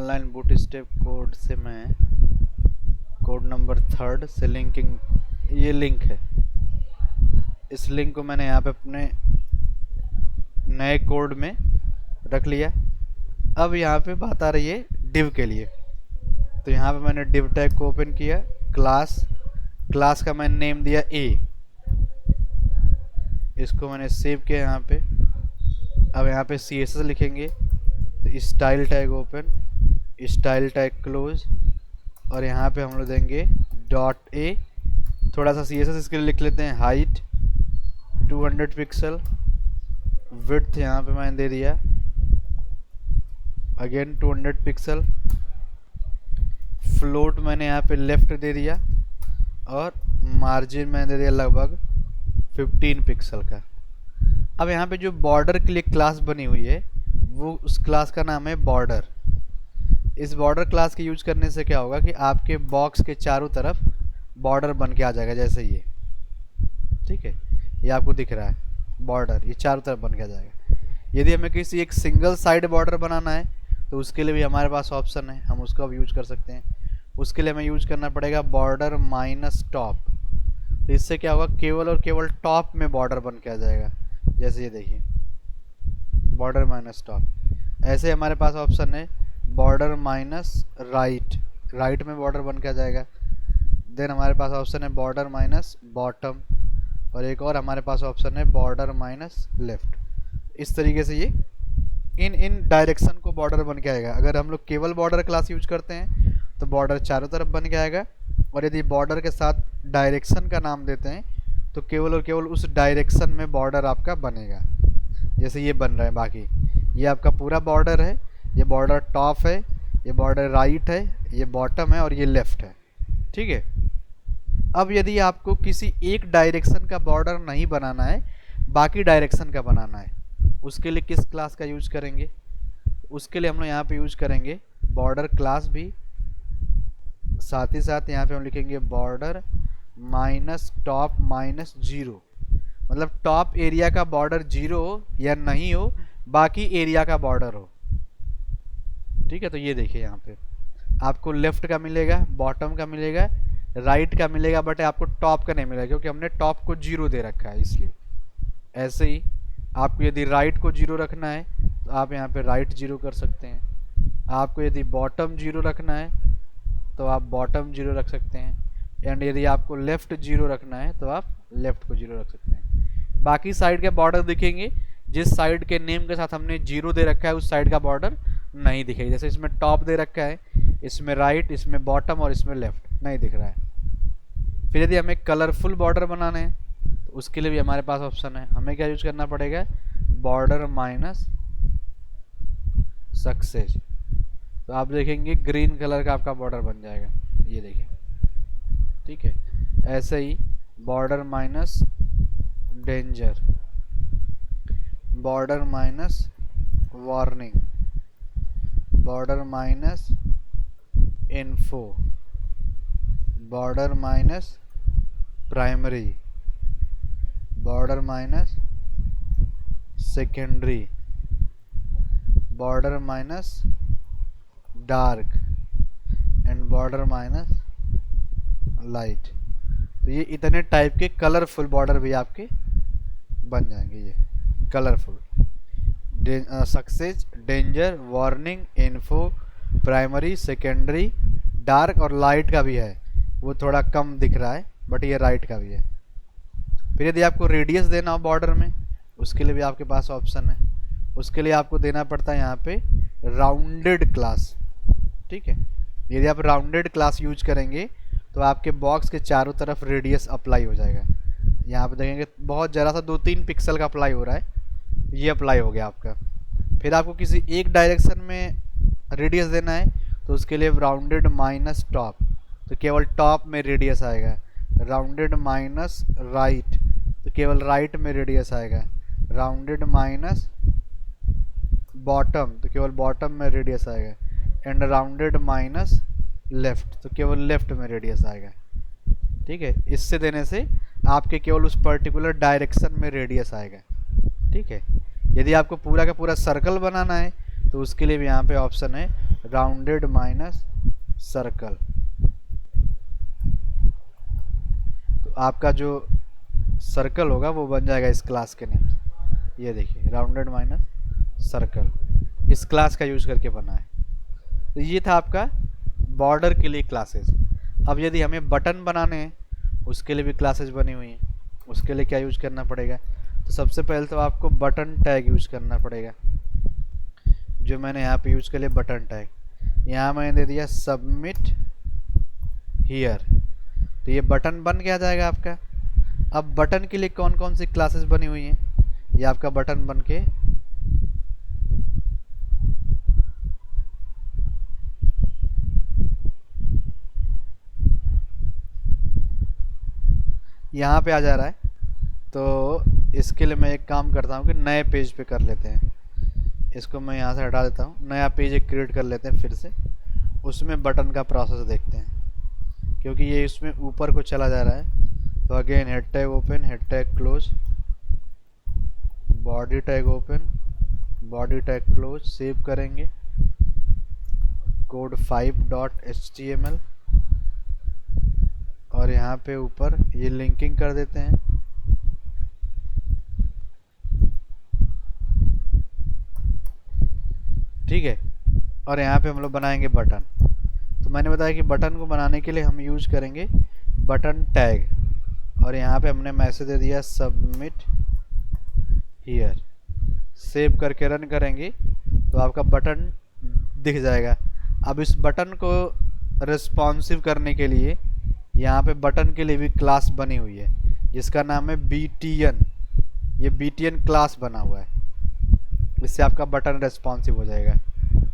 Online bootstrap code से मैं code number 3 से लिंकिंग, ये लिंक है, इस लिंक को मैंने यहाँ पे अपने नए कोड में रख लिया। अब यहाँ पे बात आ रही है डिव के लिए, तो यहाँ पे मैंने डिव टैग को ओपन किया, क्लास का मैंने नेम दिया ए, इसको मैंने सेव किया यहाँ पे। अब यहाँ पे CSS लिखेंगे तो style tag open, style tag close, और यहाँ पे हम लोग देंगे डॉट ए। थोड़ा सा CSS इसके लिए लिख लेते हैं, हाइट 200 पिक्सल, विड्थ यहाँ पे मैंने दे दिया अगेन 200 पिक्सल, फ्लोट मैंने यहाँ पे लेफ्ट दे दिया, और मार्जिन मैंने दे दिया लगभग 15 पिक्सल का। अब यहाँ पे जो बॉर्डर के लिए क्लास बनी हुई है वो उस क्लास का नाम है बॉर्डर। इस बॉर्डर क्लास के यूज करने से क्या होगा कि आपके बॉक्स के चारों तरफ बॉर्डर बन के आ जाएगा, जैसे ये, ठीक है, ये आपको दिख रहा है बॉर्डर, ये चारों तरफ बन के आ जाएगा। यदि हमें किसी एक सिंगल साइड बॉर्डर बनाना है तो उसके लिए भी हमारे पास ऑप्शन है, हम उसका भी यूज कर सकते हैं। उसके लिए हमें यूज करना पड़ेगा बॉर्डर माइनस टॉप। तो इससे क्या होगा, केवल और केवल टॉप में बॉर्डर बन के आ जाएगा, जैसे ये देखिए बॉर्डर माइनस टॉप। ऐसे हमारे पास ऑप्शन है बॉर्डर माइनस राइट में बॉर्डर बन के आ जाएगा। देन हमारे पास ऑप्शन है बॉर्डर माइनस बॉटम, और एक और हमारे पास ऑप्शन है बॉर्डर माइनस लेफ्ट। इस तरीके से ये इन डायरेक्शन को बॉर्डर बन के आएगा। अगर हम लोग केवल बॉर्डर क्लास यूज करते हैं तो बॉर्डर चारों तरफ बन के आएगा, और यदि बॉर्डर के साथ डायरेक्शन का नाम देते हैं तो केवल और केवल उस डायरेक्शन में बॉर्डर आपका बनेगा, जैसे ये बन रहा है। बाकी ये आपका पूरा बॉर्डर है, ये बॉर्डर टॉप है, ये बॉर्डर राइट है, ये बॉटम है, और ये लेफ्ट है, ठीक है। अब यदि आपको किसी एक डायरेक्शन का बॉर्डर नहीं बनाना है, बाकी डायरेक्शन का बनाना है, उसके लिए किस क्लास का यूज करेंगे? उसके लिए हम लोग यहाँ पे यूज करेंगे बॉर्डर क्लास भी, साथ ही साथ यहाँ पे हम लिखेंगे बॉर्डर माइनस टॉप माइनस 0, मतलब टॉप एरिया का बॉर्डर 0 हो या नहीं हो, बाकी एरिया का बॉर्डर हो, ठीक है। तो ये देखिए यहाँ पे आपको लेफ्ट का मिलेगा, बॉटम का मिलेगा, राइट का मिलेगा, बट आपको टॉप का नहीं मिलेगा क्योंकि हमने टॉप को 0 दे रखा है, इसलिए। ऐसे ही आपको यदि राइट को 0 रखना है तो आप यहाँ पे राइट 0 कर सकते हैं। आपको यदि बॉटम 0 रखना है तो आप बॉटम 0 रख सकते हैं, एंड यदि आपको लेफ्ट 0 रखना है तो आप लेफ्ट को 0 रख सकते हैं। बाकी साइड के बॉर्डर दिखेंगे, जिस साइड के नेम के साथ हमने 0 दे रखा है उस साइड का बॉर्डर नहीं दिखेगा। जैसे इसमें टॉप दे रखा है, इसमें राइट, इसमें बॉटम और इसमें लेफ्ट नहीं दिख रहा है। फिर यदि हमें कलरफुल बॉर्डर बनाने हैं तो उसके लिए भी हमारे पास ऑप्शन है। हमें क्या यूज करना पड़ेगा, बॉर्डर माइनस सक्सेस। तो आप देखेंगे ग्रीन कलर का आपका बॉर्डर बन जाएगा, ये देखिए, ठीक है। ऐसे ही border minus danger, border minus warning, border minus info, border minus primary, border minus secondary, border minus dark, and border minus light. तो ये इतने टाइप के कलरफुल बॉर्डर भी आपके बन जाएंगे। ये colourful success, danger, warning, info, primary, secondary, dark और लाइट का भी है, वो थोड़ा कम दिख रहा है बट ये राइट का भी है। फिर यदि आपको रेडियस देना हो बॉर्डर में, उसके लिए भी आपके पास ऑप्शन है। उसके लिए आपको देना पड़ता है यहाँ पे राउंडेड क्लास, ठीक है। यदि आप राउंडेड क्लास यूज करेंगे तो आपके बॉक्स के चारों तरफ रेडियस अप्लाई हो जाएगा। यहाँ पे देखेंगे बहुत ज़रा सा 2-3 पिक्सल का अप्लाई हो रहा है, ये अप्लाई हो गया आपका। फिर आपको किसी एक डायरेक्शन में रेडियस देना है तो उसके लिए राउंडेड माइनस टॉप, तो केवल टॉप में रेडियस आएगा। राउंडेड माइनस राइट, तो केवल राइट में रेडियस आएगा। राउंडेड माइनस बॉटम, तो केवल बॉटम में रेडियस आएगा। एंड राउंडेड माइनस लेफ्ट, तो केवल लेफ्ट में रेडियस आएगा, ठीक है। इससे देने से आपके केवल उस पर्टिकुलर डायरेक्शन में रेडियस आएगा, ठीक है। यदि आपको पूरा का पूरा सर्कल बनाना है तो उसके लिए भी यहाँ पे ऑप्शन है राउंडेड माइनस सर्कल। तो आपका जो सर्कल होगा वो बन जाएगा इस क्लास के नेम से। ये देखिए राउंडेड माइनस सर्कल इस क्लास का यूज करके बना है। तो ये था आपका बॉर्डर के लिए क्लासेस। अब यदि हमें बटन बनाने हैं उसके लिए भी क्लासेस बनी हुई हैं। उसके लिए क्या यूज करना पड़ेगा, तो सबसे पहले तो आपको बटन टैग यूज करना पड़ेगा। जो मैंने यहाँ पे यूज कर लिया बटन टैग, यहाँ मैंने दे दिया सबमिट हियर। तो ये बटन बन के आ जाएगा आपका। अब बटन के लिए कौन कौन सी क्लासेस बनी हुई हैं, ये आपका बटन बन के यहाँ पे आ जा रहा है। तो इसके लिए मैं एक काम करता हूँ कि नए पेज पे कर लेते हैं। इसको मैं यहाँ से हटा देता हूँ, नया पेज एक क्रिएट कर लेते हैं फिर से, उसमें बटन का प्रोसेस देखते हैं क्योंकि ये इसमें ऊपर को चला जा रहा है। तो again head tag open, head tag close, body tag open, body tag close, save करेंगे कोड 5.html और यहाँ पे ऊपर ये लिंकिंग कर देते हैं। ठीक है, और यहाँ पे हम लोग बनाएंगे बटन। तो मैंने बताया कि बटन को बनाने के लिए हम यूज करेंगे बटन टैग और यहाँ पे हमने मैसेज दे दिया सबमिट हियर। सेव करके रन करेंगे तो आपका बटन दिख जाएगा। अब इस बटन को रिस्पॉन्सिव करने के लिए यहाँ पे बटन के लिए भी क्लास बनी हुई है जिसका नाम है BTN। ये BTN क्लास बना हुआ है, इससे आपका बटन रेस्पॉन्सिव हो जाएगा।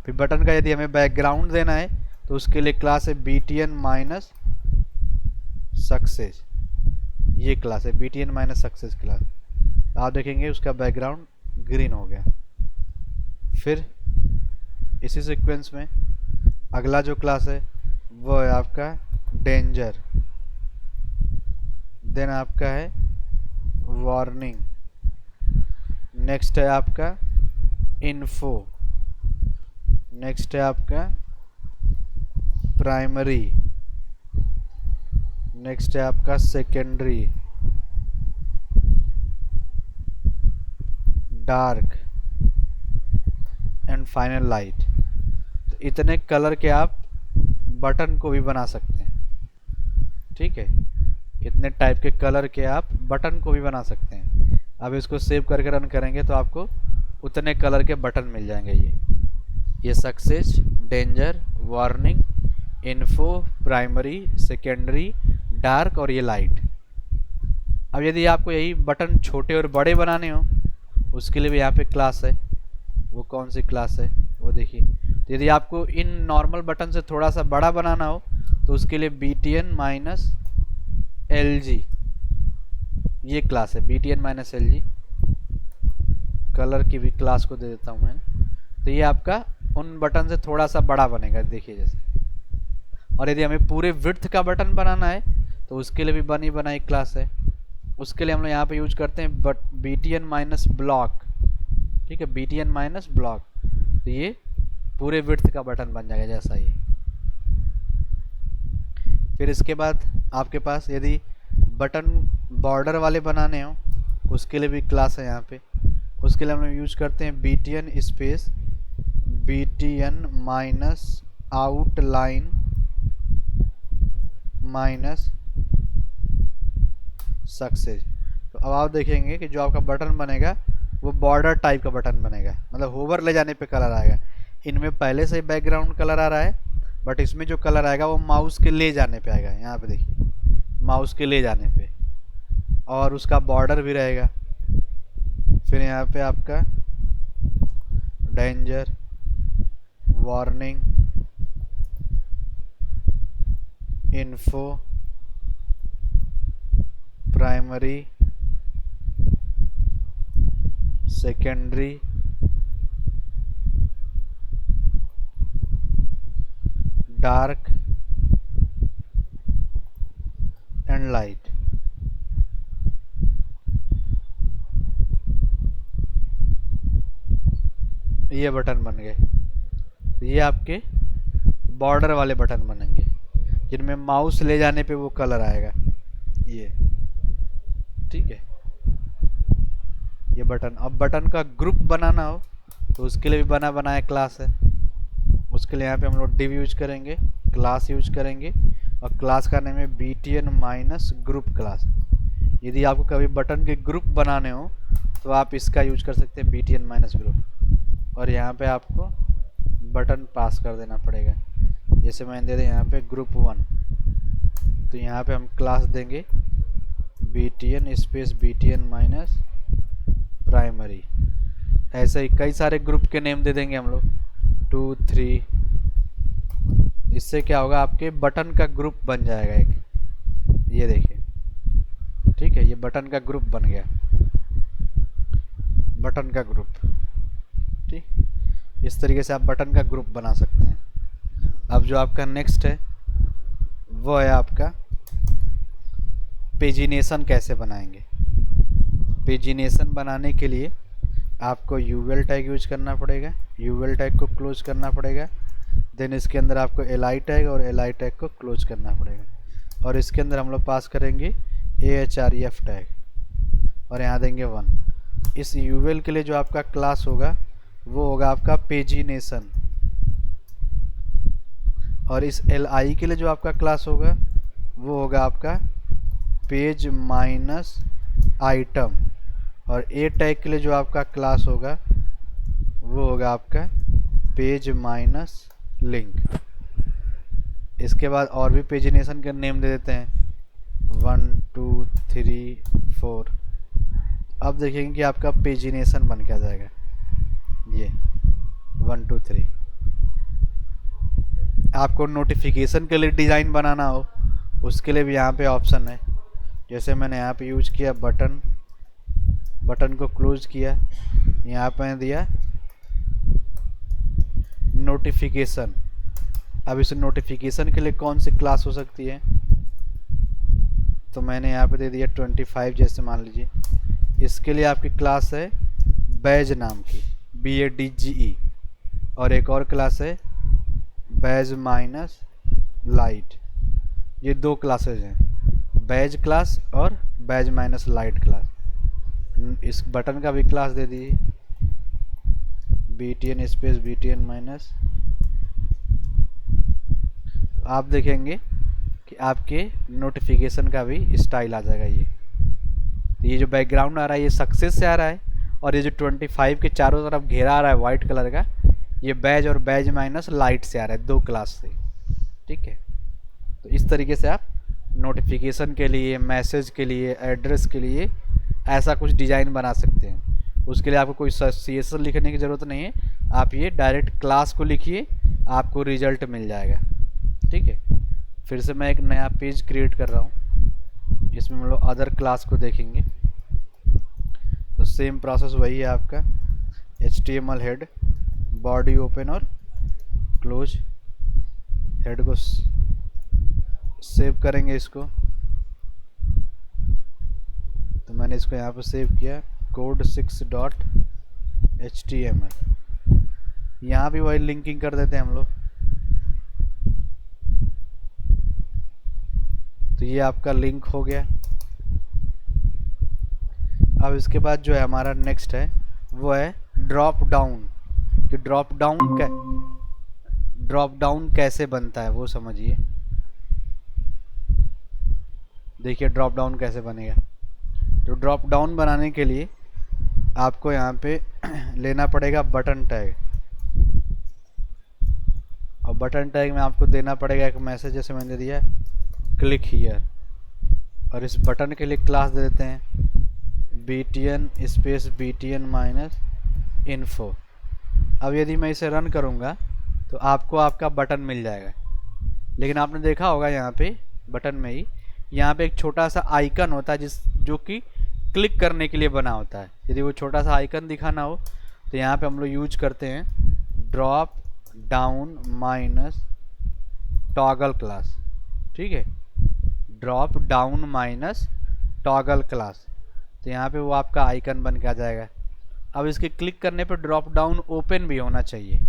फिर बटन का यदि हमें बैकग्राउंड देना है तो उसके लिए क्लास है BTN माइनस सक्सेस। ये क्लास है BTN माइनस सक्सेस क्लास। आप देखेंगे उसका बैकग्राउंड ग्रीन हो गया। फिर इसी सीक्वेंस में अगला जो क्लास है वो है आपका डेंजर, देन आपका है वार्निंग, नेक्स्ट है आपका इन्फो, नेक्स्ट है आपका प्राइमरी, नेक्स्ट है आपका secondary, dark and final light. तो इतने कलर के आप बटन को भी बना सकते हैं। ठीक है, इतने टाइप के कलर के आप बटन को भी बना सकते हैं। अब इसको सेव करके रन करेंगे तो आपको उतने कलर के बटन मिल जाएंगे। ये success, danger, warning, info, primary, secondary, dark और ये लाइट। अब यदि आपको यही बटन छोटे और बड़े बनाने हो उसके लिए भी यहाँ पे क्लास है। वो कौन सी क्लास है वो देखिए। तो यदि आपको इन नॉर्मल बटन से थोड़ा सा बड़ा बनाना हो तो उसके लिए BTN माइनस LG ये क्लास है। BTN माइनस LG कलर की भी क्लास को दे देता हूँ मैं। तो ये आपका उन बटन से थोड़ा सा बड़ा बनेगा, देखिए जैसे। और यदि हमें पूरे विड्थ का बटन बनाना है तो उसके लिए भी बनी बनाई क्लास है। उसके लिए हम लोग यहाँ पे यूज करते हैं BTN माइनस ब्लॉक। ठीक है, BTN माइनस ब्लॉक। तो ये पूरे विड्थ का बटन बन जाएगा जैसा ये। फिर इसके बाद आपके पास यदि बटन बॉर्डर वाले बनाने हो उसके लिए भी क्लास है यहाँ पे। उसके लिए हम लोग यूज करते हैं BTN space BTN minus outline minus success. तो अब आप देखेंगे कि जो आपका बटन बनेगा वो बॉर्डर टाइप का बटन बनेगा, मतलब होवर ले जाने पे कलर आएगा। इनमें पहले से ही बैकग्राउंड कलर आ रहा है, बट इसमें जो कलर आएगा वो माउस के ले जाने पे आएगा। यहाँ पे देखिए, माउस के ले जाने पे, और उसका बॉर्डर भी रहेगा। फिर यहाँ पे आपका danger, warning, info, primary, secondary, dark and light. ये बटन बन गए। ये आपके बॉर्डर वाले बटन बनेंगे जिनमें माउस ले जाने पे वो कलर आएगा, ये ठीक है। ये बटन, अब बटन का ग्रुप बनाना हो तो उसके लिए भी बना बनाया क्लास है। उसके लिए यहाँ पे हम लोग डिव यूज करेंगे, क्लास यूज करेंगे, और क्लास का नेम है btn माइनस ग्रुप क्लास। यदि आपको कभी बटन के ग्रुप बनाने हो तो आप इसका यूज कर सकते हैं, btn माइनस ग्रुप। और यहाँ पे आपको बटन पास कर देना पड़ेगा। जैसे मैंने दे दिया यहाँ पे ग्रुप 1, तो यहाँ पे हम क्लास देंगे btn space btn minus primary. ऐसे ही कई सारे ग्रुप के नेम दे देंगे हम लोग, 2 3। इससे क्या होगा, आपके बटन का ग्रुप बन जाएगा एक, ये देखिए, ठीक है। ये बटन का ग्रुप बन गया, बटन का ग्रुप, ठीक। इस तरीके से आप बटन का ग्रुप बना सकते हैं। अब जो आपका नेक्स्ट है वो है आपका पेजिनेशन कैसे बनाएंगे। पेजिनेशन बनाने के लिए आपको यूएल टैग यूज करना पड़ेगा, यूएल टैग को क्लोज करना पड़ेगा। देन इसके अंदर आपको एल टैग और एल टैग को क्लोज करना पड़ेगा, और इसके अंदर हम लोग पास करेंगे AHREF टैग और यहाँ देंगे 1। इस यूएल के लिए जो आपका क्लास होगा वो होगा आपका पेजिनेशन, और इस LI के लिए जो आपका क्लास होगा वो होगा आपका पेज माइनस आइटम, और ए टैग के लिए जो आपका क्लास होगा वो होगा आपका पेज माइनस लिंक। इसके बाद और भी पेजिनेशन के नेम दे देते हैं, 1 2 3 4। अब देखेंगे कि आपका पेजिनेशन बन के आ जाएगा, ये 1 2 3। आपको नोटिफिकेशन के लिए डिज़ाइन बनाना हो उसके लिए भी यहाँ पे ऑप्शन है। जैसे मैंने यहाँ पे यूज किया बटन, बटन को क्लोज किया, यहाँ पे दिया नोटिफिकेशन। अब इस नोटिफिकेशन के लिए कौन सी क्लास हो सकती है, तो मैंने यहाँ पे दे दिया 25 जैसे मान लीजिए। इसके लिए आपकी क्लास है बैज नाम की, BADGE, और एक और क्लास है बैज माइनस लाइट। ये दो क्लासेज हैं, बैज क्लास और बैज माइनस लाइट क्लास। इस बटन का भी क्लास दे दीजिए btn स्पेस btn माइनस। आप देखेंगे कि आपके नोटिफिकेशन का भी स्टाइल आ जाएगा। ये जो बैकग्राउंड आ रहा है ये सक्सेस से आ रहा है, और ये जो 25 के चारों तरफ घेरा आ रहा है वाइट कलर का, ये बैज और बैज माइनस लाइट से आ रहा है, दो क्लास से, ठीक है। तो इस तरीके से आप नोटिफिकेशन के लिए, मैसेज के लिए, एड्रेस के लिए ऐसा कुछ डिज़ाइन बना सकते हैं। उसके लिए आपको कोई CSS लिखने की ज़रूरत नहीं है, आप ये डायरेक्ट क्लास को लिखिए, आपको रिजल्ट मिल जाएगा, ठीक है। फिर से मैं एक नया पेज क्रिएट कर रहा हूँ, इसमें हम लोग अदर क्लास को देखेंगे। तो सेम प्रोसेस वही है आपका, HTML हेड, बॉडी ओपन और क्लोज, हेड को सेव करेंगे इसको। तो मैंने इसको यहाँ पर सेव किया code6.html। यहाँ भी वही लिंकिंग कर देते हैं हम लोग। तो ये आपका लिंक हो गया। अब इसके बाद जो है हमारा नेक्स्ट है वो है ड्रॉप डाउन। कि ड्रॉप डाउन कैसे बनता है वो समझिए। देखिए ड्रॉप डाउन कैसे बनेगा। तो ड्रॉप डाउन बनाने के लिए आपको यहाँ पे लेना पड़ेगा बटन टैग, और बटन टैग में आपको देना पड़ेगा एक मैसेज, जैसे मैंने दिया क्लिक हियर, और इस बटन के लिए क्लास दे देते हैं btn space btn minus info. अब यदि मैं इसे रन करूँगा तो आपको आपका बटन मिल जाएगा, लेकिन आपने देखा होगा यहाँ पे बटन में ही यहाँ पे एक छोटा सा आइकन होता है जो कि क्लिक करने के लिए बना होता है। यदि वो छोटा सा आइकन दिखाना हो तो यहाँ पे हम लोग यूज करते हैं drop down minus toggle class, ठीक है, drop down minus toggle class. तो यहाँ पे वो आपका आइकन बन के आ जाएगा। अब इसके क्लिक करने पे ड्रॉप डाउन ओपन भी होना चाहिए,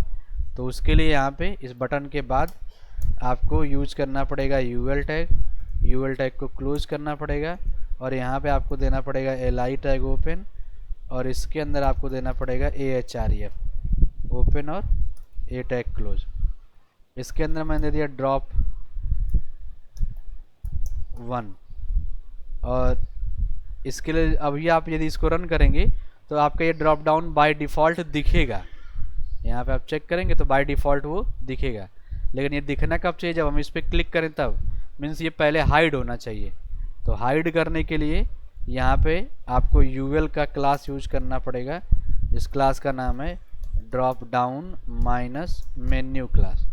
तो उसके लिए यहाँ पे इस बटन के बाद आपको यूज करना पड़ेगा यूएल टैग, यूएल टैग को क्लोज करना पड़ेगा और यहाँ पे आपको देना पड़ेगा li टैग ओपन और इसके अंदर आपको देना पड़ेगा ahref ओपन और a टैग क्लोज। इसके अंदर मैंने दे दिया ड्रॉप 1 और इसके लिए अभी आप यदि इसको रन करेंगे तो आपका ये ड्रॉप डाउन बाय डिफ़ॉल्ट दिखेगा। यहाँ पे आप चेक करेंगे तो बाय डिफ़ॉल्ट वो दिखेगा, लेकिन ये दिखना कब चाहिए, जब हम इस पर क्लिक करें तब। मीन्स ये पहले हाइड होना चाहिए। तो हाइड करने के लिए यहाँ पे आपको यूएल का क्लास यूज करना पड़ेगा। इस क्लास का नाम है drop down minus menu class.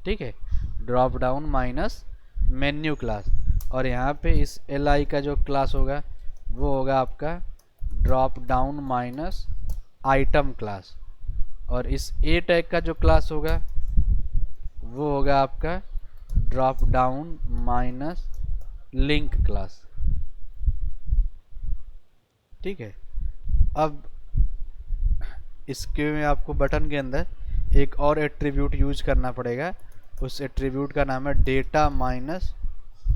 ठीक है, drop down minus menu class. और यहाँ पे इस li का जो क्लास होगा वो होगा आपका drop down minus item class. और इस a टैग का जो क्लास होगा वो होगा आपका drop down minus link class. ठीक है, अब इसके में आपको बटन के अंदर एक और एट्रीब्यूट यूज करना पड़ेगा। उस एट्रीब्यूट का नाम है डेटा माइनस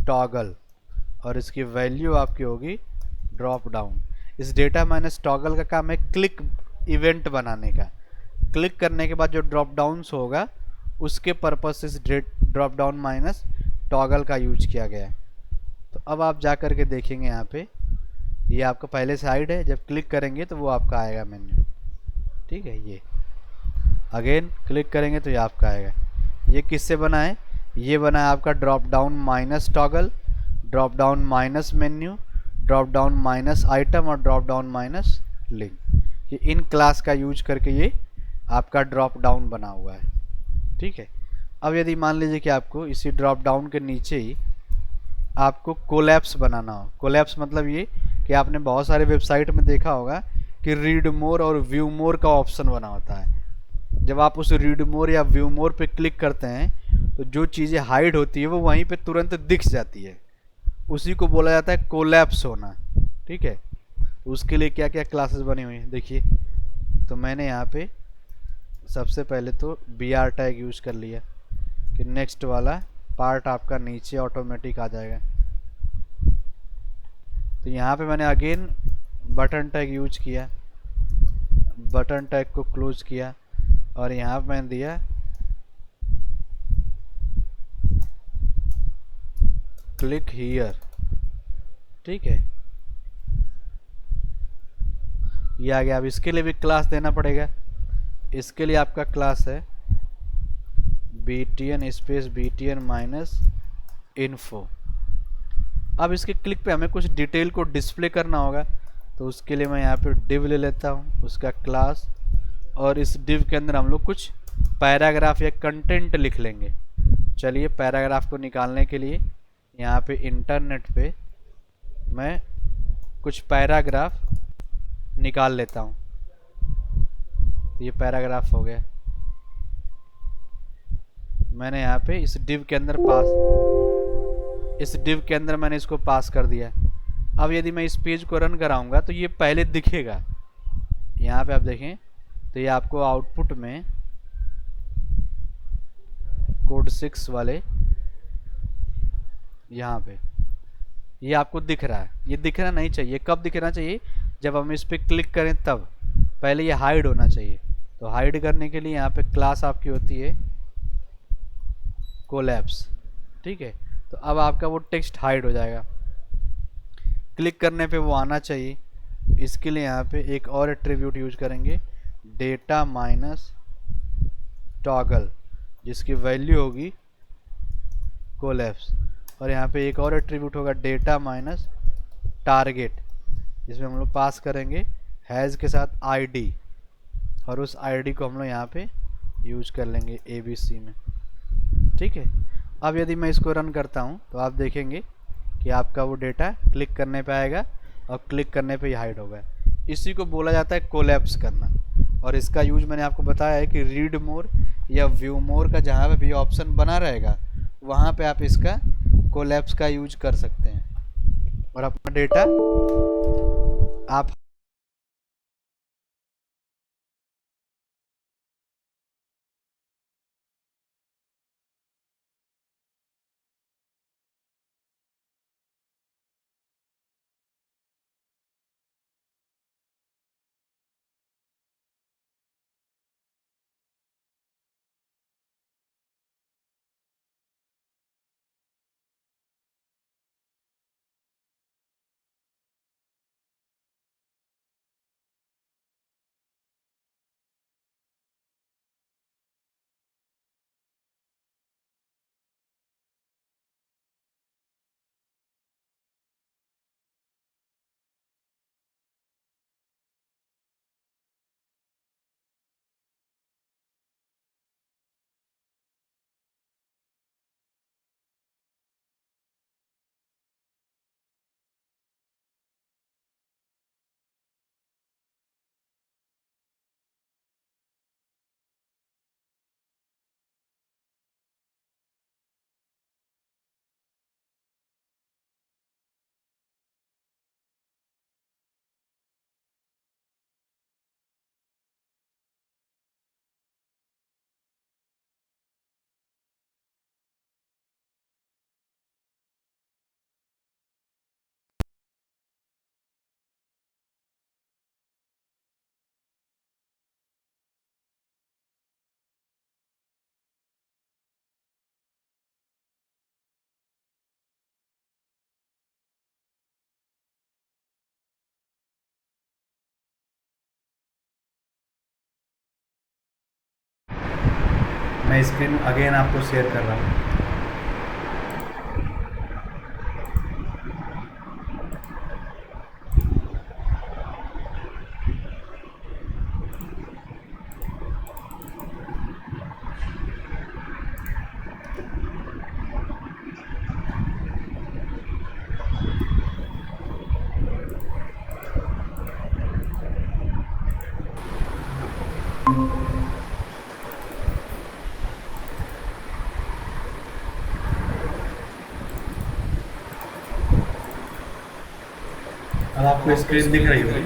टॉगल और इसकी वैल्यू आपकी होगी ड्रॉप डाउन। इस डेटा माइनस टॉगल का काम है क्लिक इवेंट बनाने का। क्लिक करने के बाद जो ड्रॉप डाउन्स होगा उसके पर्पस से इस ड्रॉप डाउन माइनस टॉगल का यूज किया गया है। तो अब आप जा कर के देखेंगे यहाँ पे ये आपका पहले से हाइड है, जब क्लिक करेंगे तो वो आपका आएगा मेन्यू। ठीक है, ये अगेन क्लिक करेंगे तो ये आपका आएगा। ये किससे बना है, ये बना है आपका drop down minus toggle, drop down minus menu, drop down minus item और ड्रॉप डाउन माइनस लिंक। ये इन क्लास का यूज करके ये आपका ड्रॉप डाउन बना हुआ है। ठीक है, अब यदि मान लीजिए कि आपको इसी ड्रॉप डाउन के नीचे ही आपको कोलैप्स बनाना हो। कोलैप्स मतलब ये कि आपने बहुत सारे वेबसाइट में देखा होगा कि रीड मोर और व्यू मोर का ऑप्शन बना होता है। जब आप उस रीड मोर या व्यू मोर पे क्लिक करते हैं तो जो चीज़ें हाइड होती है वो वहीं पे तुरंत दिख जाती है। उसी को बोला जाता है कोलैप्स होना। ठीक है, उसके लिए क्या क्या क्लासेस बनी हुई हैं देखिए। तो मैंने यहाँ पे सबसे पहले तो br टैग यूज कर लिया कि नेक्स्ट वाला पार्ट आपका नीचे ऑटोमेटिक आ जाएगा। तो यहाँ पे मैंने अगेन बटन टैग यूज किया, बटन टैग को क्लोज किया और यहाँ पे मैंने दिया क्लिक हियर। ठीक है, ये आ गया। अब इसके लिए भी क्लास देना पड़ेगा। इसके लिए आपका क्लास है btn space btn minus info. अब इसके क्लिक पे हमें कुछ डिटेल को डिस्प्ले करना होगा, तो उसके लिए मैं यहाँ पे div ले लेता हूँ, उसका क्लास, और इस div के अंदर हम लोग कुछ पैराग्राफ या कंटेंट लिख लेंगे। चलिए पैराग्राफ को निकालने के लिए यहाँ पे इंटरनेट पे मैं कुछ पैराग्राफ निकाल लेता हूँ। तो ये पैराग्राफ हो गया। मैंने यहाँ पे इस div के अंदर इस div के अंदर मैंने इसको पास कर दिया। अब यदि मैं इस पेज को रन कराऊंगा तो ये पहले दिखेगा। यहाँ पे आप देखें तो ये आपको आउटपुट में कोड 6 वाले यहाँ पे ये आपको दिख रहा है। ये दिखना नहीं चाहिए। कब दिखना चाहिए, जब हम इस पर क्लिक करें तब। पहले ये हाइड होना चाहिए। तो हाइड करने के लिए यहाँ पे क्लास आपकी होती है कोलैप्स। ठीक है, तो अब आपका वो टेक्स्ट हाइड हो जाएगा। क्लिक करने पे वो आना चाहिए। इसके लिए यहाँ पे एक और एट्रीब्यूट यूज करेंगे डेटा माइनस टॉगल, जिसकी वैल्यू होगी कोलैप्स। और यहाँ पे एक और एट्रीब्यूट होगा डेटा माइनस टारगेट, जिसमें हम लोग पास करेंगे हैज़ के साथ आईडी, और उस आईडी को हम लोग यहाँ पे यूज कर लेंगे ABC में। ठीक है, अब यदि मैं इसको रन करता हूँ तो आप देखेंगे कि आपका वो डेटा क्लिक करने पे आएगा और क्लिक करने पे ही हाइड होगा। इसी को बोला जाता है कोलैप्स करना। और इसका यूज मैंने आपको बताया है कि रीड मोर या व्यू मोर का जहाँ पे भी ऑप्शन बना रहेगा वहाँ पे आप इसका कोलैप्स का यूज कर सकते हैं और अपना डेटा आप मैं स्क्रीन अगेन आपको शेयर कर रहा हूँ। अब आपको स्क्रीन दिख रही होगी।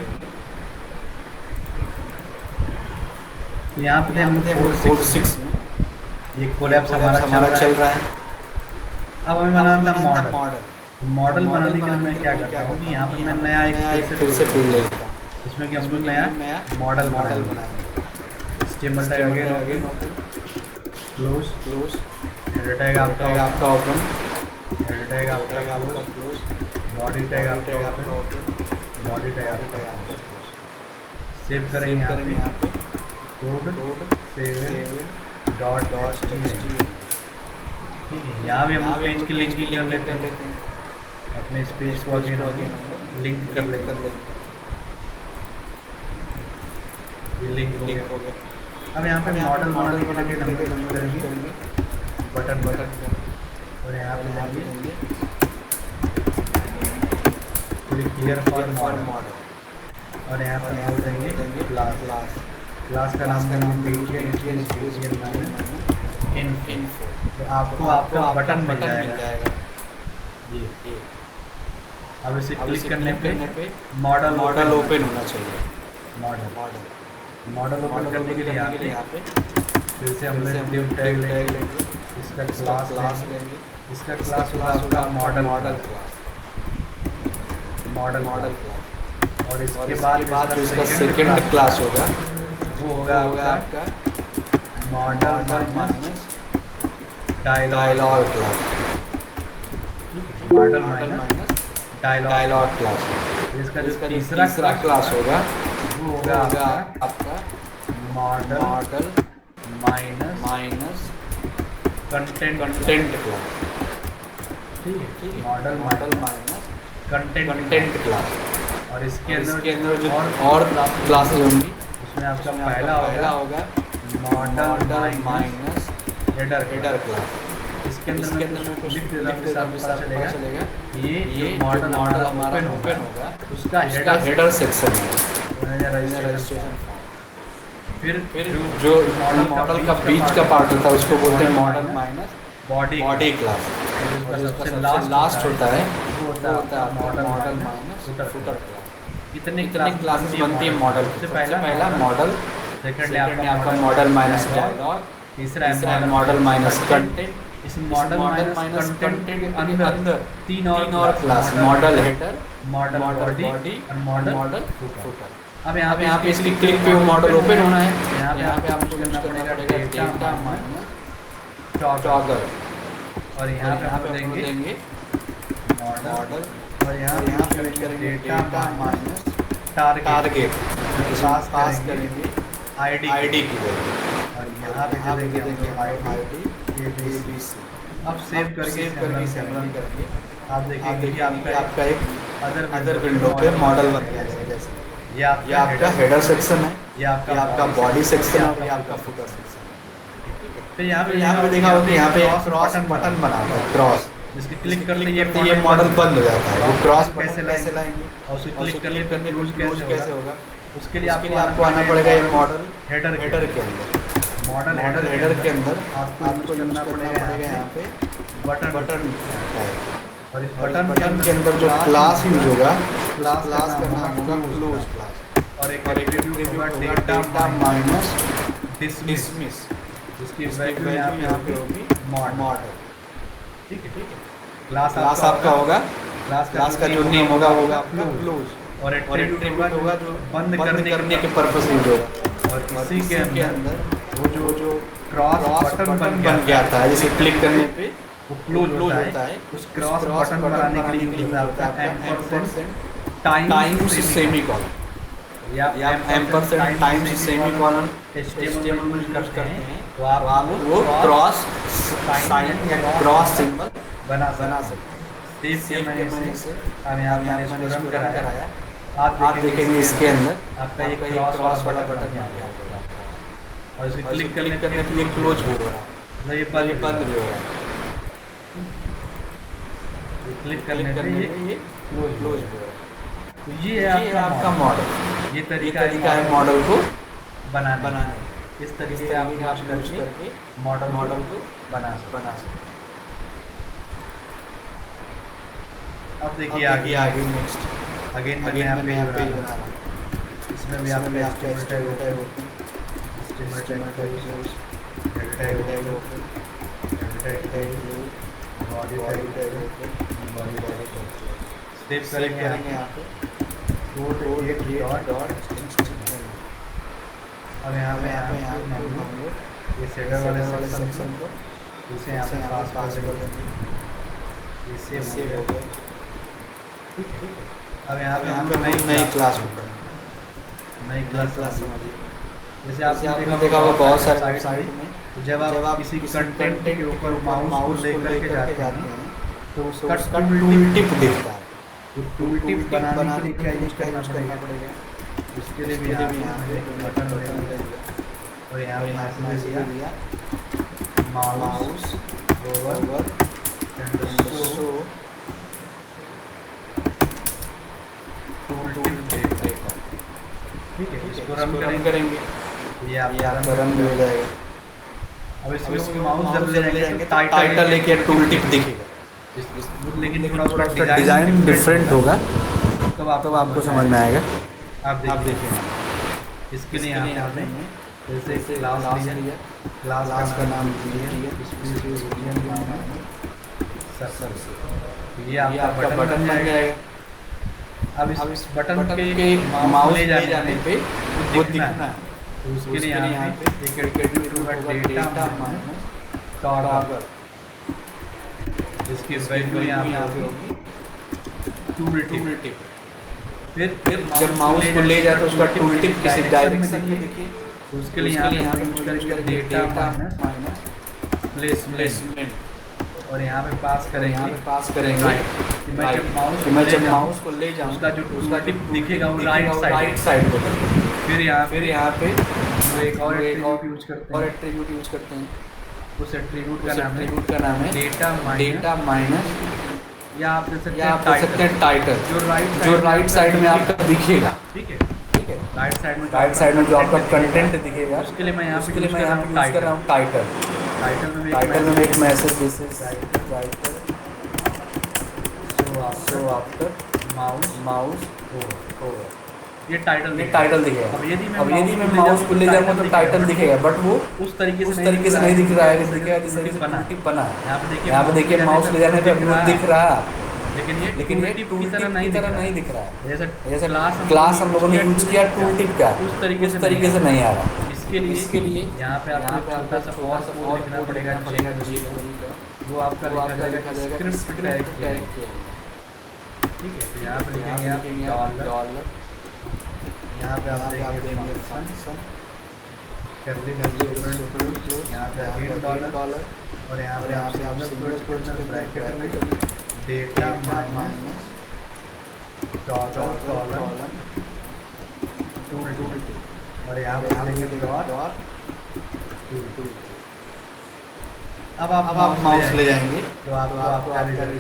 यहाँ पे हम 4.6 में ये कोलैप्स हमारा चल रहा है। अब हमें बनाना था मॉडल बनाने के लिए मैं क्या करता हूँ कि यहाँ पर मैं नया एक फिर से टूल ले लेता हूँ, इसमें कि हमको नया मॉडल बनाना है। Stable tag again close, header tag आपका ओपन, हेडर टैग आपका क्लोज, बॉडी टैग आपका ओपन, बॉडी टैग आपका सेव करेंगे यहाँ पे कोड सेव डॉट यहाँ भी हम पेज की लिंक कर लेते हैं, अपने स्पेस को अगेन लिंक कर लेते हैं। ये लिंक हो गया। अब यहाँ पे मॉडल बनाने के लिए हम करेंगे बटन और यहाँ पे जाएंगे क्लियर फॉर मॉडल और यहाँ पर हम देंगे क्लास का नाम इन्फो। तो आपको आपका बटन मिल जाएगा ये। अब इसे क्लिक करने पे मॉडल ओपन होना चाहिए। मॉडल ओपन करने के लिए यहाँ पे फिर से हम div टैग लेंगे, इसका क्लास लेंगे, इसका क्लास होगा आपका मॉडल क्लास और इसके बाद जो इसका सेकंड क्लास होगा वो होगा आपका model minus dialogue class, model minus dialogue class. इसका जो तीसरा क्लास होगा वो होगा आपका मॉडल माइनस कंटेंट क्लास। ठीक है, मॉडल माइनस कंटेंट क्लास। और इसके अंदर जो और क्लासेस होंगी उसमें आपका पहला होगा मॉडल माइनस हेडर क्लास। इसके अंदर कुछ लिख देता हूं, पता चलेगा ये मॉडल हमारा ओपन होगा, उसका हेडर सेक्शन है रजिस्ट्रेशन। फिर जो मॉडल का बीच का पार्ट होता है उसको बोलते हैं मॉडल माइनस बॉडी क्लास। सबसे लास्ट होता है वो होता है मॉडल माइनस फुटर क्लास। इतने क्लासेस बनती है मॉडल से। पहला मॉडल, सेकंड आपका मॉडल माइनस डायलॉग, तीसरा है मॉडल माइनस कंटेंट। इस मॉडल माइनस कंटेंट के अंदर तीन और class, model header, model body और मॉडल फुटर। अब यहाँ पे इसलिए क्लिक पे मॉडल ओपन होना है। यहाँ पे आपको करना पड़ेगा डेटा माइनस टॉगल और यहाँ पे हम देंगे मॉडल और यहाँ पे करेंगे डेटा माइनस टारगेट, पास करेंगे आईडी की वैल्यू और यहाँ पे देंगे आईडी ABC। अब सेव करके रन करके आप देखिए आपका एक अदर विंडो पे मॉडल बन गया है। जैसे ये आपका हेडर सेक्शन है, ये आपका बॉडी सेक्शन है और ये आपका फुटर सेक्शन है। तो यहाँ पे देखा होगा यहाँ पे क्रॉस बटन बना हुआ है, क्रॉस जिसके क्लिक कर लिए ये मॉडल बंद हो जाता है। वो क्रॉस कैसे लाएंगे और उसे क्लिक करने पर यूज कैसे होगा, उसके लिए आपको आना पड़ेगा ये मॉडल हेडर के अंदर। मॉडल हेडर के अंदर आपको करना पड़ेगा यहाँ पे बटन और इस बटन के अंदर जो क्लास यूज होगा, क्लास का नाम होगा क्लोज क्लास और एक एट्रीब्यूट होगा डेटा माइनस डिसमिस, जिसकी वैल्यू यहाँ पे होगी मॉडल। ठीक है, क्लास आपका होगा, क्लास का जो नेम होगा आपका क्लोज और एट्रीब्यूट होगा जो बंद करने के पर्पस यूज होगा। और इसी के अंदर वो जो क्रॉस बटन बन गया था, जैसे क्लिक करने पे वो क्लोज होता है, उस क्रॉस बटन बनाने के लिए यूज होता है एम्परसेंड टाइम्स सेमीकोलन या ampersand times semicolon HTML use करते हैं तो आप वो क्रॉस साइन या क्रॉस सिंबल बना सकते हैं। सेव किया मैंने इसे। अब यहाँ मैंने मैंने इसको इसको रन रन कराया। कराया। आप देखेंगे इसके अंदर आपका एक क्रॉस वाला बटन आ गया होगा और इसे क्लिक करने पे ये क्लोज हो रहा है, मतलब ये बंद भी हो रहा है। क्लिक करने पे ये क्लोज हो रहा है। तो ये ये है आपका मॉडल। ये ये तरीका तरीका है मॉडल को बनाने इस इस तरीके तरीके आप आप यूज यूज करके करके मॉडल को बना सकते सकते। अब देखिए आगे नेक्स्ट अगेन अगेन यहाँ मैं यहाँ पे पे बना रहा हूँ। इसमें भी आपका आपका HTML HTML टैग सेव करेंगे करेंगे यहाँ पे और यहाँ पे हम लोग ये शेडर वाले सेक्शन को इसे यहाँ पे पास कर देंगे। ये सेव हो गया। अब यहाँ पे हम लोग नई क्लास नई क्लास जैसे आपने देखा होगा बहुत सारे साइट में जब आप किसी कंटेंट के ऊपर माउस लेकर के जाते हैं तो उसका टूल टिप दिखता है। टूल टिप बनाने के लिए क्या यूज करना पड़ेगा उसके लिए भी यहाँ पे बटन और यहाँ पे दिया mouse over show tool tip ठीक है। इसको रन करेंगे ये आपका रन भी हो जाएगा। अब इसमें माउस जब ले जाएंगे तो टाइटल लेके टूल टिप दिखेगा, लेकिन थोड़ा डिजाइन डिफरेंट होगा तब आपको समझ में आएगा। आप देखिए इसके लिए यहाँ पे जैसे क्लास का नाम ये आपका बटन बन जाएगा। अब इस बटन के माउस ले जाने पे वो दिखना है तो उसके लिए यहाँ पे एक डेटा माइनस इसकी वैल्यू यहाँ पे होगी टूल टिप। फिर जब माउस को ले जाए तो उसका टूल टिप किसी डायरेक्शन में दिखे तो उसके लिए यहाँ पे यूज करेंगे डेटा माइनस प्लेसमेंट और यहाँ पे पास करेंगे मैं जब माउस को ले जाऊँ उसका टिप दिखेगा वो राइट साइड को। फिर यहाँ पे एक और एट्रीब्यूट यूज करते हैं उस एट्रीब्यूट का नाम है डेटा माइनस या आप दे सकते हैं टाइटल जो राइट साइड में आपका दिखेगा। ठीक है राइट साइड में जो आपका कंटेंट दिखेगा उसके लिए मैं यहाँ पे यूज कर रहा हूँ टाइटल में एक message this writer so after mouse ये टाइटल दिखेगा। अब यदि मैं माउस को ले जाऊंगा तो टाइटल दिखेगा बट वो उस तरीके से नहीं दिख रहा है, दिखेगा जैसे टिप बना है। यहाँ पे देखिए माउस ले जाने पे दिख रहा है लेकिन ये टूल टिप की तरह नहीं दिख रहा है। जैसे क्लास हम लोगों ने यूज किया टूल टिप का उस तरीके से नहीं आ रहा। इसके लिए यहाँ पे आपको छोटा सा और लिखना पड़ेगा वो आपका लिखा जाएगा स्क्रिप्ट टैग। ठीक है तो यहाँ पे लिखेंगे आप डॉलर यहाँ पे आप देंगे फंक्शन यहाँ पे $1 और यहाँ पे आप सिंगल कोटेशन ब्रैकेट में डेटा माइनस डॉलर और यहाँ पे देंगे डॉट अब आप माउस ले जाएंगे तो आपका रिजल्ट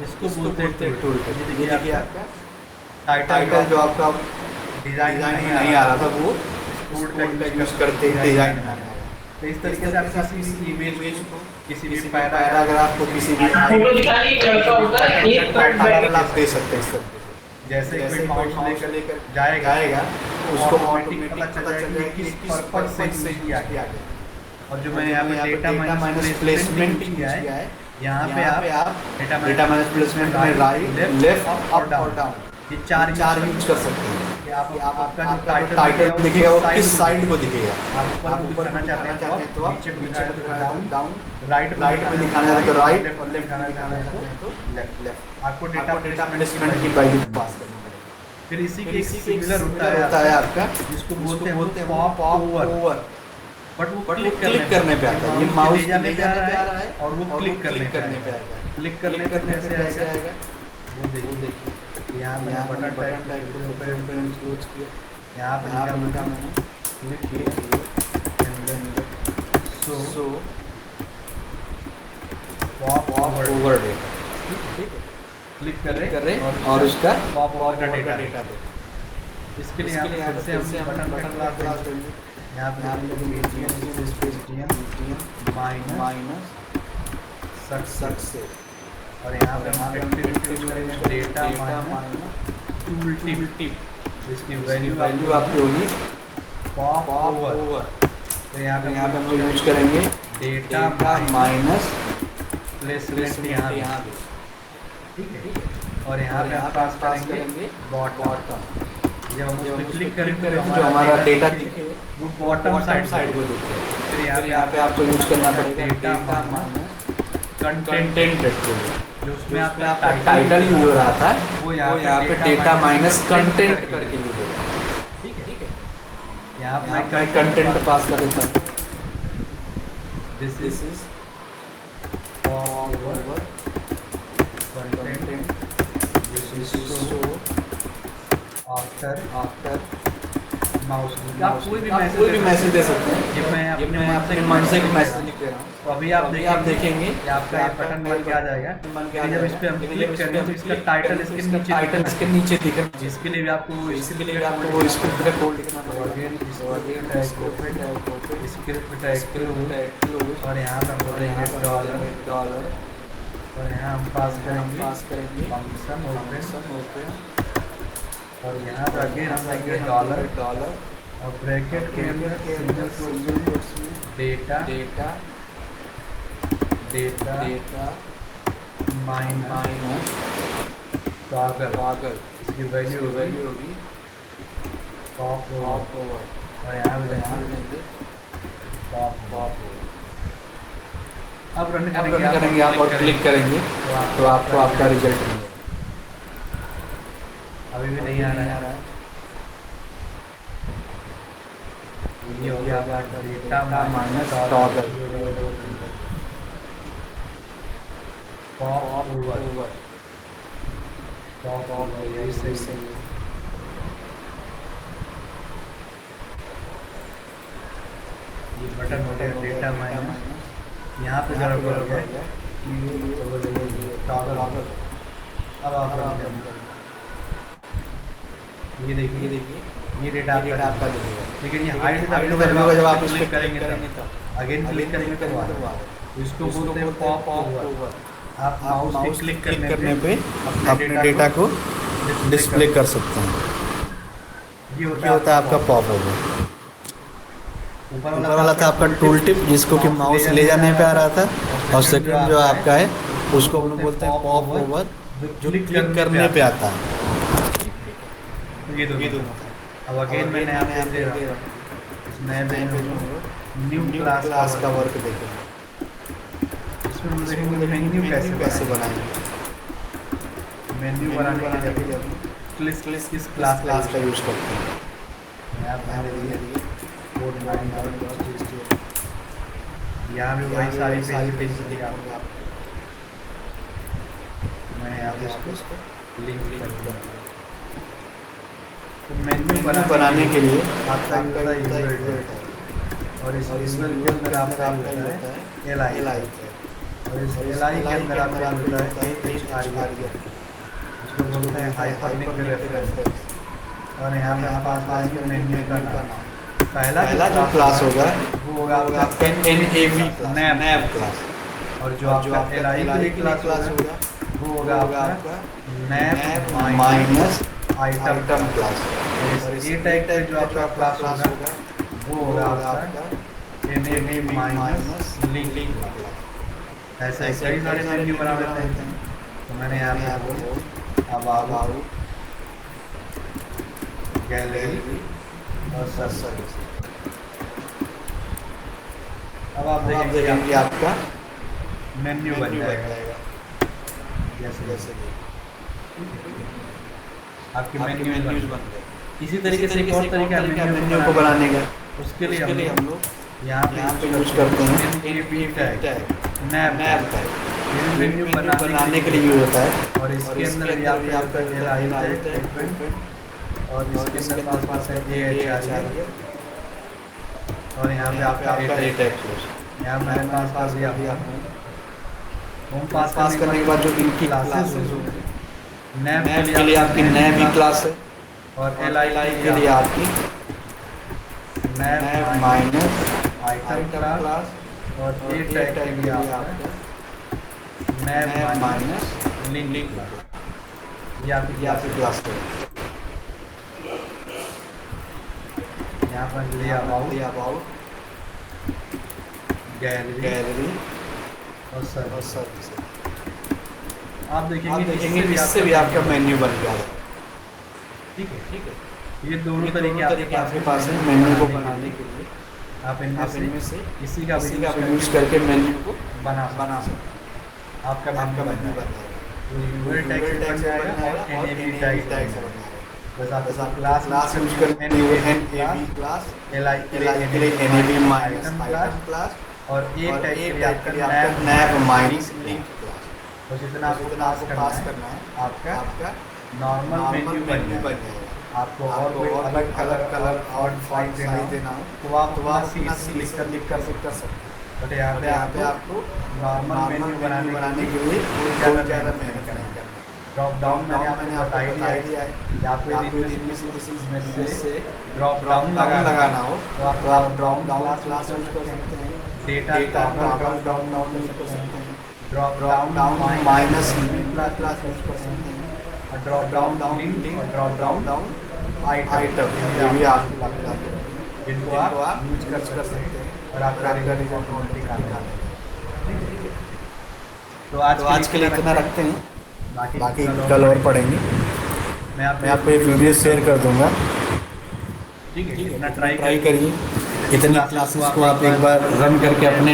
इसको बोलते हैं टूल। ये देखिए आपका टाइटल जो आपका डिजाइन नहीं आ रहा था वो टूल का यूज करते हैं डिजाइन में। तो इस तरीके से आप किसी इमेज को किसी भी पैराग्राफ को किसी भी टाइटल आप दे सकते हैं। जैसे कोई माउस लेकर जाएगा उसको ऑटोमेटिक पता चल जाएगा कि किस पर्पस से किया गया। और जो मैंने यहाँ पे डेटा माइनस प्लेसमेंट किया है यहाँ पे आप डेटा माइनस प्लेसमेंट में राइट लेफ्ट अप और डाउन ये चार यूज कर सकते हैं। कि आपका जो टाइटल दिखेगा वो किस साइड को दिखेगा। आप ऊपर दिखाना चाहते हैं तो आप नीचे डाउन राइट में दिखाना चाहते हैं तो राइट और लेफ्ट दिखाना चाहते हैं तो लेफ्ट। आपको डेटा मैनेजमेंट की वैल्यू पास करनी पड़ेगी। फिर इसी के एक इसी सिमिलर होता है आपका, जिसको बोलते हैं पॉप ओवर, बट वो क्लिक करने पे आता है। ये माउस ले जाने पे आ रहा है और वो क्लिक करने पे आएगा। क्लिक करने पे कैसे आएगा वो देखिए। यहाँ मैंने बटन टाइप क्लोज किया, यहाँ पे लिखा मैंने क्लिक सो पॉप ओवर डेटा, ठीक है। क्लिक कर रहे और उसका पॉप ओवर का डेटा दे। इसके लिए यहाँ से हम बटन का क्लास देंगे। यहाँ पे माइनस सक्सेस, और यहाँ पे हम डेटा माइनस टूल टिप, इसकी वैल्यू आपकी होगी पॉप ओवर। तो यहाँ पे हम यूज करेंगे डेटा माइनस प्लेसमेंट यहाँ पे, ठीक है। और यहाँ पे हम पास करेंगे बॉटम। जब हम उसमें क्लिक करेंगे तो जो हमारा डेटा दिखे वो बॉटम साइड को दिखे। फिर यहाँ पे आपको यूज करना पड़ेगा डेटा माइनस कंटेंट, जो उसमें आपका टाइटल यूज हो रहा था वो यहाँ पे डेटा माइनस कंटेंट करके यूज हो रहा है, ठीक है। यहाँ पे मैं कंटेंट पास कर देता हूँ। This is over content, this is so after mouse. आप कोई भी मैसेज दे सकते हैं। ये मैं अपने मन से मैसेज लिख दे रहा हूँ। तो अभी आप देखेंगे कि आपका ये बटन बन के आ जाएगा। जब इस पे हम क्लिक करेंगे तो इसका टाइटल इसके नीचे दिखेगा। जिसके लिए भी आपको वो स्क्रिप्ट का कोड लिखना पड़ेगा। स्क्रिप्ट और यहाँ पर बोलेंगे डॉलर, और यहाँ हम पास करेंगे फंक्शन ओपन, और यहाँ पर अगेन हम लेंगे डॉलर और ब्रैकेट के अंदर सिंगल कोट्स में डेटा माइनस टॉगल, इसकी वैल्यू होगी पॉप ओवर, और यहाँ लेंगे पॉप ओवर। अब रन करेंगे आप और क्लिक करेंगे तो आपको आपका रिजल्ट मिलेगा। अभी भी नहीं आ रहा है। ये हो गया आपका data minus toggle pop over. सही ये बटन हो गया डेटा माइनस। यहाँ पे जरा हो गया टॉगल। अब आप ये देखिए ये डेटा आपका दिखेगा, लेकिन ये हाइड होगा जब आप इस पे करेंगे तो अगेन क्लिक करेंगे तो इसको बोलते हैं पॉप ओवर। आप माउस क्लिक करने पे अपने डेटा को डिस्प्ले कर सकते हैं। ये होता है आपका पॉप ओवर। ऊपर वाला था आपका टूल टिप, जिसको कि माउस ले जाने पे आ रहा था, और सेकंड जो आपका है उसको हम लोग बोलते हैं पॉप ओवर, जो क्लिक करने पे आता है। ये दोनों अब अगेन मैं नया दे रहा हूँ। इस नए न्यू क्लास का वर्क देखेंगे। इसमें हम देखेंगे मेन्यू कैसे बनाएंगे। मेन्यू बनाने के लिए क्लिक किस क्लास का यूज करते हैं। यहाँ भी वही सारी पेज दिखा मैं यहाँ पे इसको लिंक करता हूँ। तो मेन्यू बनाने के लिए आपका यूजर है, और इस यूजर के अंदर आपका होता है एल आई, और इस एल आई के अंदर आपका होता है इसको बोलते हैं हाइपरलिंक रेफरेंस। और यहाँ पे आप पास में मेन्यू का नाम पहला जो क्लास होगा वो होगा आपका NAV नैव क्लास, और जो आपका एल आई क्लास होगा वो होगा आपका नैव माइनस आइटम क्लास। ये टाइप का जो आपका क्लास होगा वो होगा आपका NAV माइनस लिंक क्लास। ऐसे कई सारे मेन्यू बना लेते हैं। तो मैंने यहाँ पे अब आओ गैलरी और सर्च। अब आप देखेंगे आपका मेन्यू बन जाएगा जैसे आपकी मेन्यूज मेन्यूज बन गए। इसी तरीके से एक और तरीका है मेन्यू को बनाने का, उसके लिए हम लोग यहाँ पे यूज करते हैं NAV टैग, नैब नैब टैग। ये मेन्यू मेन्यू बनाने के लिए यूज होता है, और इसके अंदर भी आपका LI टैग और इसके अंदर पास है AHR और यहाँ पे आपका ए टैग। यहाँ मैंने पास कर दिया होम पास करने के बाद जो इनकी क्लासेस नैब के लिए आपकी नैब ही क्लास है, और LI के लिए आपकी नैब माइनस आइटम क्लास और A टैग के लिए आपका नैब माइनस लिंक क्लास। ये आपकी क्लास है। यहाँ पर लिया अबाउट गैलरी और सर्विस। आप देखेंगे इससे भी आपका मेन्यू बन गया है। ठीक है ये दोनों तरीके आपके पास है मेन्यू को बनाने के लिए। आप इनमें से इसी का यूज करके मेन्यू को बना सकते सकते आपका मेन्यू बन यूजर टैग बन जाएगा और NAV टैग बस आप क्लास यूज करके NAV क्लास, LI के लिए NAV माइनस आइटम क्लास और A टैग के लिए आपका नैब माइनस लिंक क्लास। तो जितना आपको पास करना है आपका नॉर्मल मेन्यू बन जाएगा। आपको और कोई अलग कलर और फॉन्ट देना हो तो आप अपना लिख कर सकते हैं। बट यहाँ पे आपको नॉर्मल मेन्यू बनाने के लिए कोई ज़्यादा मेहनत नहीं करना। ड्रॉप डाउन मैंने आपको बताई दिया है या फिर इनमें से ड्रॉप डाउन लगाना हो तो आप ड्रॉप डाउन क्लास यूज कर सकते हैं। डेटा ड्रॉप डाउन कर सकते हैं। Drop down minus class use कर सकते हैं। ड्रॉप डाउन लिंक और ड्रॉप डाउन आइटम ये भी आप जिनको आप यूज कर सकते हैं और आपका रिजल्ट ऑटोमेटिक आएगा। तो आज के लिए इतना रखते हैं, बाकी कल और पढ़ेंगे। मैं आपको एक वीडियो शेयर कर दूंगा, ठीक है? ट्राई करिए। इतनी क्लासेस को आप एक बार रन करके अपने